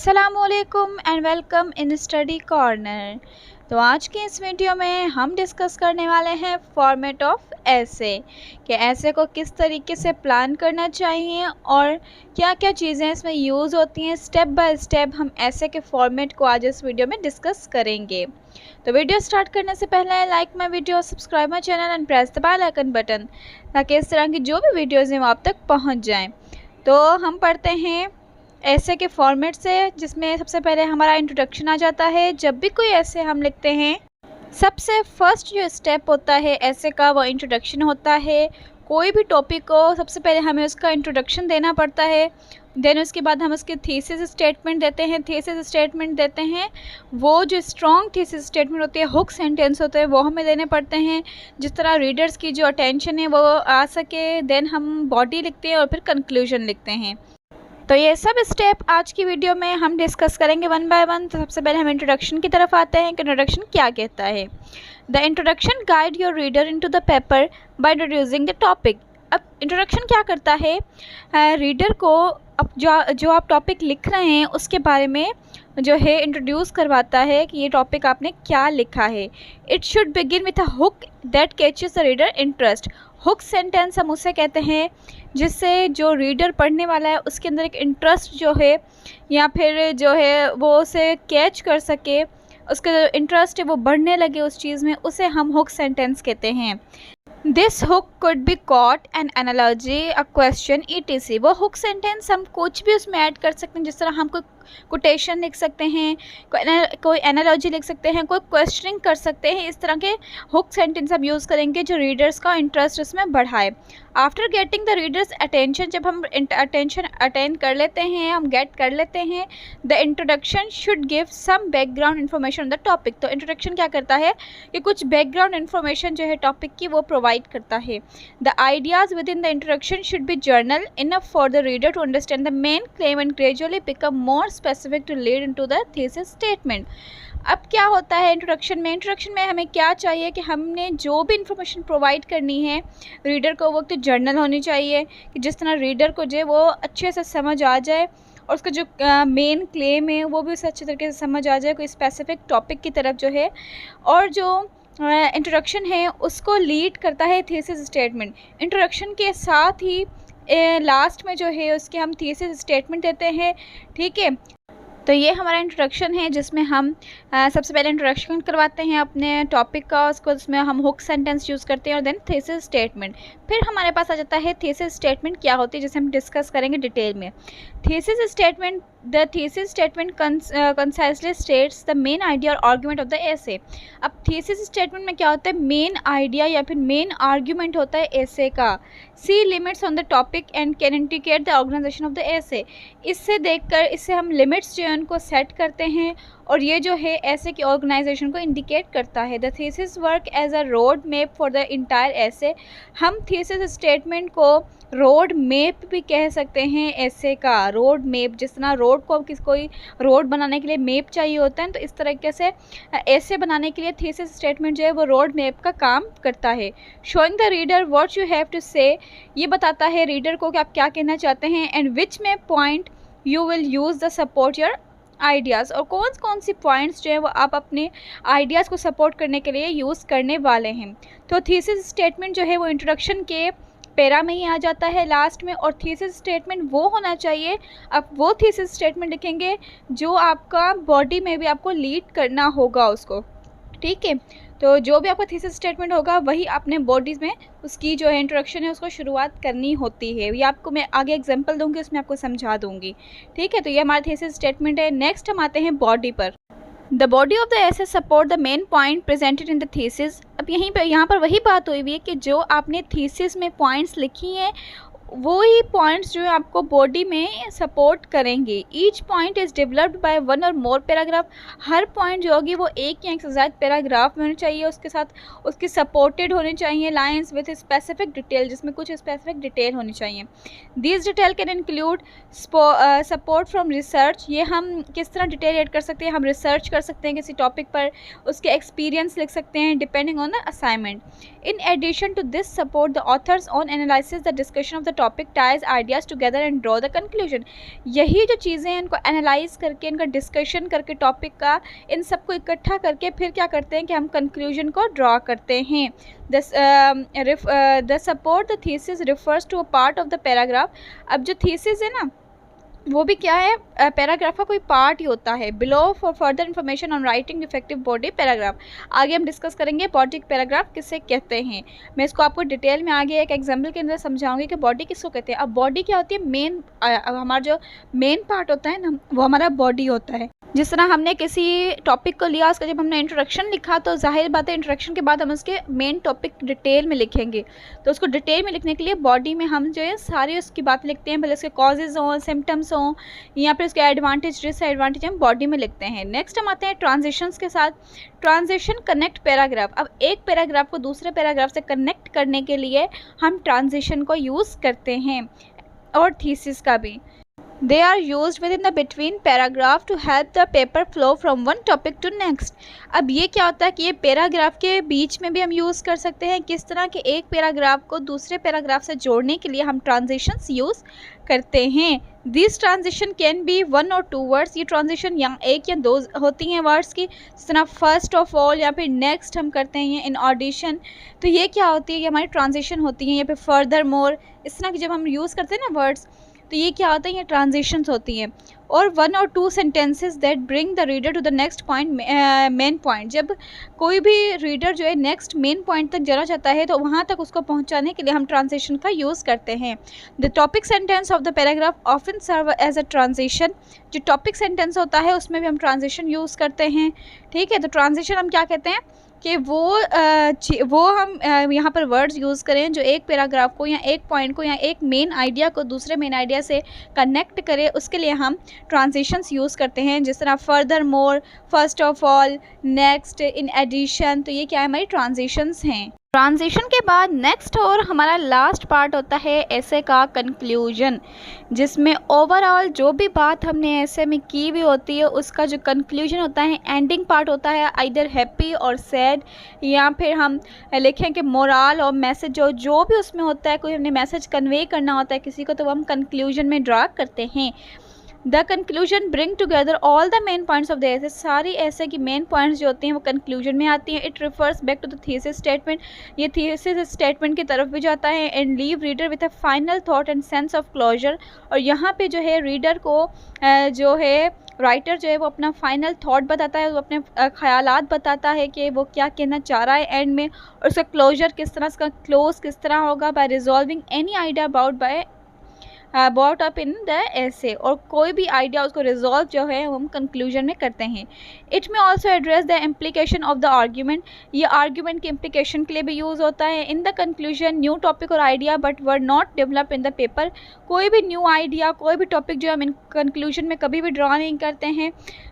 अस्सलामुअलैकुम and welcome in study corner. तो आज के इस वीडियो में हम डिस्कस करने वाले हैं फॉर्मेट ऑफ ऐसे कि ऐसे को किस तरीके से प्लान करना चाहिए और क्या क्या चीज़ें इसमें यूज़ होती हैं। स्टेप बाय स्टेप हम ऐसे के फॉर्मेट को आज इस वीडियो में डिस्कस करेंगे। तो वीडियो स्टार्ट करने से पहले like my video, subscribe my channel and press the bell icon button ताकि इस तरह की जो भी वीडियोज़ हैं वो आप तक पहुँच जाएँ। तो हम पढ़ते हैं ऐसे के फॉर्मेट से, जिसमें सबसे पहले हमारा इंट्रोडक्शन आ जाता है। जब भी कोई ऐसे हम लिखते हैं, सबसे फर्स्ट जो स्टेप होता है ऐसे का वो इंट्रोडक्शन होता है। कोई भी टॉपिक को सबसे पहले हमें उसका इंट्रोडक्शन देना पड़ता है। देन उसके बाद हम उसके थीसिस स्टेटमेंट देते हैं। थीसिस स्टेटमेंट देते हैं, वो जो स्ट्रॉन्ग थीसिस स्टेटमेंट होती है, हुक सेंटेंस होते हैं, वो हमें देने पड़ते हैं जिस तरह रीडर्स की जो अटेंशन है वो आ सके। देन हम बॉडी लिखते हैं और फिर कंक्लूजन लिखते हैं। तो ये सब स्टेप आज की वीडियो में हम डिस्कस करेंगे वन बाय वन। तो सबसे पहले हम इंट्रोडक्शन की तरफ आते हैं कि इंट्रोडक्शन क्या कहता है। The introduction guide your reader into the paper by introducing the topic. अब इंट्रोडक्शन क्या करता है, रीडर को अब जो आप टॉपिक लिख रहे हैं उसके बारे में जो है इंट्रोड्यूस करवाता है कि ये टॉपिक आपने क्या लिखा है। It should begin with a hook that catches the reader interest. Hook sentence हम उसे कहते हैं जिससे जो रीडर पढ़ने वाला है उसके अंदर एक इंटरेस्ट जो है या फिर जो है वो उसे कैच कर सके, उसका जो इंटरेस्ट है वो बढ़ने लगे उस चीज़ में, उसे हम हुक सेंटेंस कहते हैं। This hook could be quote an analogy a question ETC। वो हुक सेंटेंस हम कुछ भी उसमें ऐड कर सकते हैं, जिस तरह हम कोई कोटेशन लिख सकते हैं, कोई एनालॉजी लिख सकते हैं, कोई क्वेश्चनिंग कर सकते हैं। इस तरह के हुक सेंटेंस हम यूज़ करेंगे जो रीडर्स का इंटरेस्ट उसमें बढ़ाए। After getting the readers attention, जब हम अटेंशन अटेंड कर लेते हैं, हम गेट कर लेते हैं, the introduction should give some background information on the topic. तो इंट्रोडक्शन क्या करता है कि कुछ बैकग्राउंड इन्फॉर्मेशन जो है टॉपिक की वो प्रोवाइड करता है। The ideas within the introduction should be general enough for the reader to understand the main claim and gradually become more specific to lead into the thesis statement. अब क्या होता है introduction में, introduction में हमें क्या चाहिए कि हमने जो भी इंफॉर्मेशन प्रोवाइड करनी है रीडर को, वो तो जर्नल होनी चाहिए कि जिस तरह रीडर को जो है वो अच्छे से समझ आ जाए और उसका जो मेन क्लेम है वो भी उसे अच्छे तरीके से समझ आ जाए, कोई स्पेसिफिक टॉपिक की तरफ जो है। और जो इंट्रोडक्शन है उसको लीड करता है थीसिस स्टेटमेंट। इंट्रोडक्शन के साथ ही लास्ट में जो है उसके हम थीसिस स्टेटमेंट देते हैं। ठीक है, तो ये हमारा इंट्रोडक्शन है जिसमें हम सबसे पहले इंट्रोडक्शन करवाते हैं अपने टॉपिक का, उसको उसमें हम हुक सेंटेंस यूज़ करते हैं और देन थीसिस स्टेटमेंट। फिर हमारे पास आ जाता है थीसिस स्टेटमेंट क्या होती है, जिसे हम डिस्कस करेंगे डिटेल में। Thesis statement, the thesis statement concisely states the main idea और आर्ग्यूमेंट ऑफ द एसे। अब थीसिस स्टेटमेंट में क्या होता है, मेन आइडिया या फिर मेन आर्ग्यूमेंट होता है एसे का। See limits on the topic and can indicate the organisation of the essay. इससे देखकर इससे हम लिमिट्स जो है उनको सेट करते हैं और ये जो है ऐसे की ऑर्गेनाइजेशन को इंडिकेट करता है। The thesis work as a road map for the entire essay. हम थीसिस स्टेटमेंट को रोड मैप भी कह सकते हैं ऐसे का। रोड मैप, जिस तरह रोड को कोई रोड बनाने के लिए मैप चाहिए होता है, तो इस तरीके से ऐसे बनाने के लिए थीसिस स्टेटमेंट जो है वो रोड मैप का काम करता है। Showing the reader what you have to say, ये बताता है रीडर को कि आप क्या कहना चाहते हैं। एंड विच में point you will use the support your ideas, और कौन सी पॉइंट्स जो है वो आप अपने आइडियाज़ को सपोर्ट करने के लिए यूज़ करने वाले हैं। तो थीसिस स्टेटमेंट जो है वो इंट्रोडक्शन के पैरा में ही आ जाता है लास्ट में। और थीसिस स्टेटमेंट वो होना चाहिए, अब वो थीसिस स्टेटमेंट लिखेंगे जो आपका बॉडी में भी आपको लीड करना होगा उसको। ठीक है, तो जो भी आपका थीसिस स्टेटमेंट होगा वही अपने बॉडीज़ में उसकी जो है इंट्रोडक्शन है उसको शुरुआत करनी होती है। ये आपको मैं आगे एग्जांपल दूंगी, उसमें आपको समझा दूंगी। ठीक है, तो ये हमारा थीसिस स्टेटमेंट है। नेक्स्ट हम आते हैं बॉडी पर। The body of the essay support the main point presented in the thesis. अब यहाँ पर वही बात हुई हुई है कि जो आपने थीसिस में पॉइंट्स लिखी हैं वो ही पॉइंट्स जो है आपको बॉडी में सपोर्ट करेंगे। Each point is developed by one और मोर पैराग्राफ। हर पॉइंट जो होगी वो एक या एक से ज़्यादा पैराग्राफ में होनी चाहिए, उसके साथ उसकी सपोर्टेड होनी चाहिए लाइंस विथ स्पेसिफिक डिटेल, जिसमें कुछ स्पेसिफिक डिटेल होनी चाहिए। This detail can include support from research. ये हम किस तरह डिटेल ऐड कर सकते हैं, हम रिसर्च कर सकते हैं किसी टॉपिक पर, उसके एक्सपीरियंस लिख सकते हैं depending on the assignment. In addition to this support the author's own analysis the discussion of the topic ties ideas together and draw the conclusion. यही जो चीज़ें हैं इनको एनालाइज करके, इनका डिस्कशन करके टॉपिक का, इन सबको इकट्ठा करके फिर क्या करते हैं कि हम कंक्लूजन को ड्रॉ करते हैं। The support the thesis refers to a part of the paragraph. अब जो थीसिस है ना वो भी क्या है, पैराग्राफ का कोई पार्ट ही होता है। Below for further information on writing effective body paragraph. आगे हम डिस्कस करेंगे बॉडी पैराग्राफ किसे कहते हैं। मैं इसको आपको डिटेल में आगे एक एग्जांपल के अंदर समझाऊंगी कि बॉडी किसको कहते हैं। अब बॉडी क्या होती है, मेन हमारा जो मेन पार्ट होता है ना वो हमारा बॉडी होता है। जिस तरह हमने किसी टॉपिक को लिया, उसका जब हमने इंट्रोडक्शन लिखा तो जाहिर बात है इंट्रोडक्शन के बाद हम उसके मेन टॉपिक डिटेल में लिखेंगे। तो उसको डिटेल में लिखने के लिए बॉडी में हम जो है सारी उसकी बात लिखते हैं, भले उसके कॉजेज़ हों, सिम्टम्स हों, या फिर उसके एडवांटेज डिसएडवांटेज हम बॉडी में लिखते हैं। नेक्स्ट हम आते हैं ट्रांजिशंस के साथ। Transition connect paragraph. अब एक पैराग्राफ को दूसरे पैराग्राफ से कनेक्ट करने के लिए हम ट्रांजिशन को यूज़ करते हैं, और थीसिस का भी। They are used within the between paragraph to help the paper flow from one topic to next. अब ये क्या होता है कि ये पैराग्राफ के बीच में भी हम यूज़ कर सकते हैं। किस तरह के, एक पैराग्राफ को दूसरे पैराग्राफ से जोड़ने के लिए हम ट्रांजिशंस यूज़ करते हैं। दिस ट्रांजिशन कैन बी 1 और 2 वर्ड्स। ये ट्रांजिशन या एक या दो होती हैं वर्ड्स की, जिस तरह फर्स्ट ऑफ ऑल या फिर नेक्स्ट हम करते हैं इन ऑडिशन। तो ये क्या होती है, ये हमारी ट्रांजिशन होती है। या फिर फर्दर मोर, इस तरह की जब हम यूज़ करते हैं ना वर्ड्स, तो ये क्या होता है, ये ट्रांजिशंस होती हैं। और 1 और 2 sentences that bring the reader to the next point, main point. जब कोई भी रीडर जो है नेक्स्ट मेन पॉइंट तक जाना चाहता है तो वहाँ तक उसको पहुँचाने के लिए हम ट्रांजिशन का यूज़ करते हैं। The topic sentence of the paragraph often serve as a transition. जो टॉपिक सेंटेंस होता है उसमें भी हम ट्रांजिशन यूज़ करते हैं। ठीक है, तो ट्रांजिशन हम क्या कहते हैं कि वो हम यहाँ पर वर्ड्स यूज़ करें जो एक पैराग्राफ को या एक पॉइंट को या एक मेन आइडिया को दूसरे मेन आइडिया से कनेक्ट करें, उसके लिए हम ट्रांजिशंस यूज़ करते हैं। जिस तरह furthermore, first of all, next, in addition. तो ये क्या है, हमारी ट्रांजिशंस हैं। ट्रांजिशन के बाद नेक्स्ट और हमारा लास्ट पार्ट होता है ऐसे का कंक्लूजन, जिसमें ओवरऑल जो भी बात हमने ऐसे में की हुई होती है उसका जो कंक्लूजन होता है, एंडिंग पार्ट होता है, आइदर हैप्पी और सैड, या फिर हम लिखें कि मोरल और मैसेज जो भी उसमें होता है, कोई हमने मैसेज कन्वे करना होता है किसी को, तो हम कंक्लूजन में ड्रा करते हैं। The conclusion bring together all the main points of the ऐसे। सारी ऐसे की मेन पॉइंट्स जो होती हैं वो कंक्लूजन में आती हैं। It refers back to the thesis statement. ये थीसिस स्टेटमेंट की तरफ भी जाता है। And leave reader with a final thought and sense of closure. और यहाँ पे जो है रीडर को जो है राइटर जो है वो अपना फाइनल थॉट बताता है, वो अपने ख्यालात बताता है कि वो क्या कहना चाह रहा है एंड में, और उसका क्लोजर किस तरह, उसका क्लोज किस तरह होगा, by resolving any idea about up in the essay. और कोई भी आइडिया उसको रिजॉल्व जो है हम कंक्लूजन में करते हैं। It may also address the implication of the argument. ये आर्ग्यूमेंट के इम्प्लीकेशन के लिए भी यूज़ होता है। In the conclusion new topic और idea but were not develop in the paper. कोई भी न्यू आइडिया, कोई भी टॉपिक जो हम इन कंक्लूजन में कभी भी ड्रॉ नहीं करते हैं।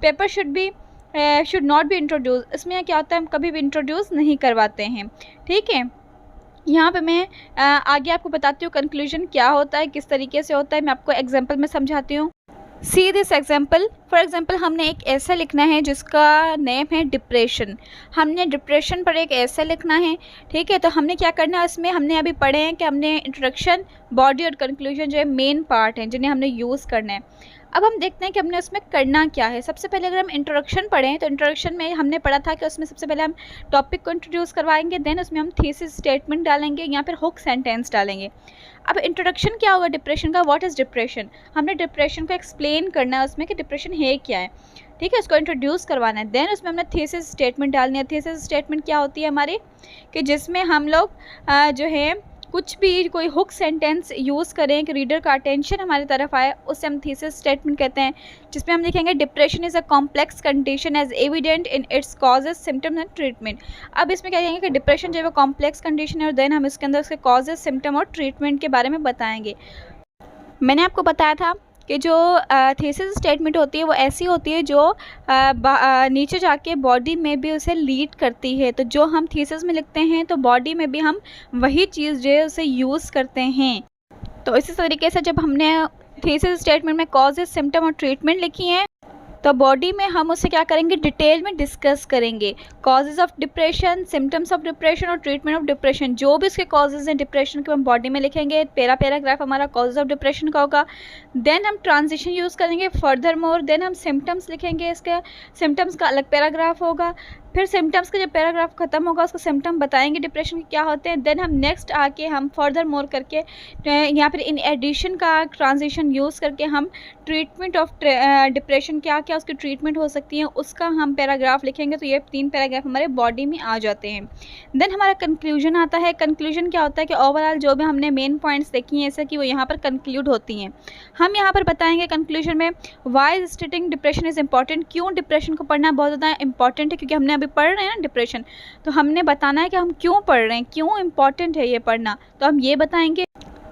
Paper should not be introduce. इसमें क्या होता है, हम कभी भी इंट्रोड्यूस नहीं करवाते हैं। ठीक है, यहाँ पे मैं आगे आपको बताती हूँ कंक्लूजन क्या होता है, किस तरीके से होता है। मैं आपको एग्जांपल में समझाती हूँ। See this example. For example हमने एक ऐसा लिखना है जिसका नेम है डिप्रेशन। हमने डिप्रेशन पर एक ऐसा लिखना है। ठीक है, तो हमने क्या करना है, इसमें हमने अभी पढ़े हैं कि हमने इंट्रोडक्शन, बॉडी और कंक्लूजन जो है मेन पार्ट हैं जिन्हें हमने यूज़ करना है। अब हम देखते हैं कि हमने उसमें करना क्या है। सबसे पहले अगर हम इंट्रोडक्शन पढ़ें तो इंट्रोडक्शन में हमने पढ़ा था कि उसमें सबसे पहले हम टॉपिक को इंट्रोड्यूस करवाएंगे, देन उसमें हम थीसिस स्टेटमेंट डालेंगे या फिर हुक सेंटेंस डालेंगे। अब इंट्रोडक्शन क्या होगा डिप्रेशन का, व्हाट इज़ डिप्रेशन। हमने डिप्रेशन को एक्सप्लेन करना है उसमें कि डिप्रेशन है क्या है। ठीक है, उसको इंट्रोड्यूस करवाना है। देन उसमें हमने थीसिस स्टेटमेंट डालनी है। थीसिस स्टेटमेंट क्या होती है हमारी, कि जिसमें हम लोग जो है कुछ भी कोई हुक सेंटेंस यूज़ करें कि रीडर का अटेंशन हमारी तरफ आए, उससे हम थीसिस स्टेटमेंट कहते हैं। जिसमें हम लिखेंगे depression is a complex condition as evident in its causes, symptoms and treatment. अब इसमें क्या कहेंगे कि डिप्रेशन जो है वो कॉम्प्लेक्स कंडीशन है, और देन हम इसके अंदर उसके कॉजेज, सिम्टम और ट्रीटमेंट के बारे में बताएंगे। मैंने आपको बताया था कि जो थीसिस स्टेटमेंट होती है वो ऐसी होती है जो नीचे जाके बॉडी में भी उसे लीड करती है। तो जो हम थीसिस में लिखते हैं तो बॉडी में भी हम वही चीज़ जो है उसे यूज़ करते हैं। तो इसी तरीके से जब हमने थीसिस स्टेटमेंट में कॉजेज, सिम्टम और ट्रीटमेंट लिखी हैं, तो बॉडी में हम उसे क्या करेंगे, डिटेल में डिस्कस करेंगे। Causes of depression, symptoms of depression और ट्रीटमेंट ऑफ डिप्रेशन, जो भी उसके कॉजेज़ हैं डिप्रेशन के, हम बॉडी में लिखेंगे। पैराग्राफ हमारा कॉजेज़ ऑफ डिप्रेशन का होगा। देन हम ट्रांजिशन यूज़ करेंगे फर्दर मोर। देन हम सिम्टम्स लिखेंगे, इसके सिम्टम्स का अलग पैराग्राफ होगा। फिर सिम्टम्स का जब पैराग्राफ ख़त्म होगा उसका सिम्टम बताएंगे डिप्रेशन के क्या होते हैं। देन हम नेक्स्ट आके हम फर्दर मोर करके यहाँ पर इन एडिशन का ट्रांजिशन यूज़ करके हम ट्रीटमेंट ऑफ डिप्रेशन, क्या क्या उसकी ट्रीटमेंट हो सकती है, उसका हम पैराग्राफ लिखेंगे। तो ये 3 पैराग्राफ हमारे बॉडी में आ जाते हैं। देन हमारा कंक्लूजन आता है। कंक्लूजन क्या होता है कि ओवरऑल जो भी हमने मेन पॉइंट्स देखी हैं ऐसे कि वो यहाँ पर कंक्लूड होती हैं। हम यहाँ पर बताएंगे कंक्लूजन में why studying depression is important, क्यों डिप्रेशन को पढ़ना बहुत ज़्यादा इंपॉर्टेंट है, क्योंकि हमने अभी पढ़ रहे हैं ना डिप्रेशन, तो हमने बताना है कि हम क्यों पढ़ रहे हैं, क्यों इंपॉर्टेंट है ये पढ़ना, तो हम ये बताएंगे।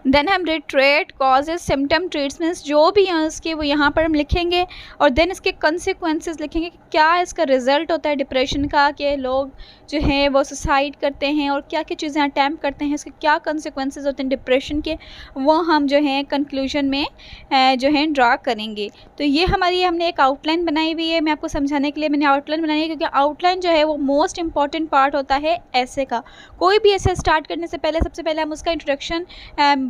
देन हम रिट्रेट कॉजेज सिम्टम ट्रीटमेंट्स जो भी हैं उसके वो यहाँ पर हम लिखेंगे। और देन इसके कंसिक्वेंसेस लिखेंगे कि क्या इसका रिज़ल्ट होता है डिप्रेशन का, कि लोग जो हैं वो सुसाइड करते हैं और क्या क्या चीज़ें अटैम्प्ट करते हैं, इसके क्या कंसिक्वेंसेस होते हैं डिप्रेशन के, वो हम जो हैं कंक्लूजन में जो है ड्रा करेंगे। तो ये हमारी हमने एक आउटलाइन बनाई हुई है, मैं आपको समझाने के लिए मैंने आउटलाइन बनाई है, क्योंकि आउटलाइन जो है वो मोस्ट इंपॉर्टेंट पार्ट होता है ऐसे का। कोई भी ऐसे स्टार्ट करने से पहले सबसे पहले हम उसका इंट्रोडक्शन,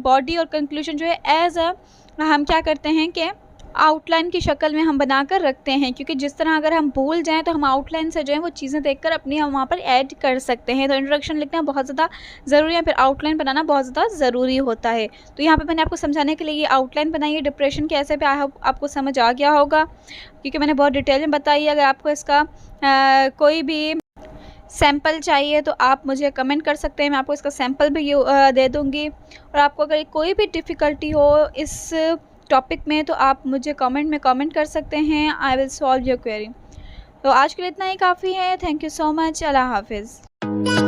बॉडी और कंक्लूजन जो है एज अ हम क्या करते हैं कि आउटलाइन की शक्ल में हम बनाकर रखते हैं, क्योंकि जिस तरह अगर हम भूल जाएं तो हम आउटलाइन से जो है वो चीज़ें देखकर अपनी हम वहाँ पर ऐड कर सकते हैं। तो इंट्रोडक्शन लिखना बहुत ज़्यादा ज़रूरी है, फिर आउटलाइन बनाना बहुत ज़्यादा ज़रूरी होता है। तो यहाँ पे मैंने आपको समझाने के लिए ये आउटलाइन बनाई है डिप्रेशन के ऐसे पे। आपको समझ आ गया होगा क्योंकि मैंने बहुत डिटेल में बताई है। अगर आपको इसका कोई भी सैम्पल चाहिए तो आप मुझे कमेंट कर सकते हैं, मैं आपको इसका सैम्पल भी दे दूँगी। और आपको अगर कोई भी डिफ़िकल्टी हो इस टॉपिक में तो आप मुझे कमेंट में कमेंट कर सकते हैं। I will solve your query. तो आज के लिए इतना ही काफ़ी है। Thank you so much. अल्लाह हाफिज़।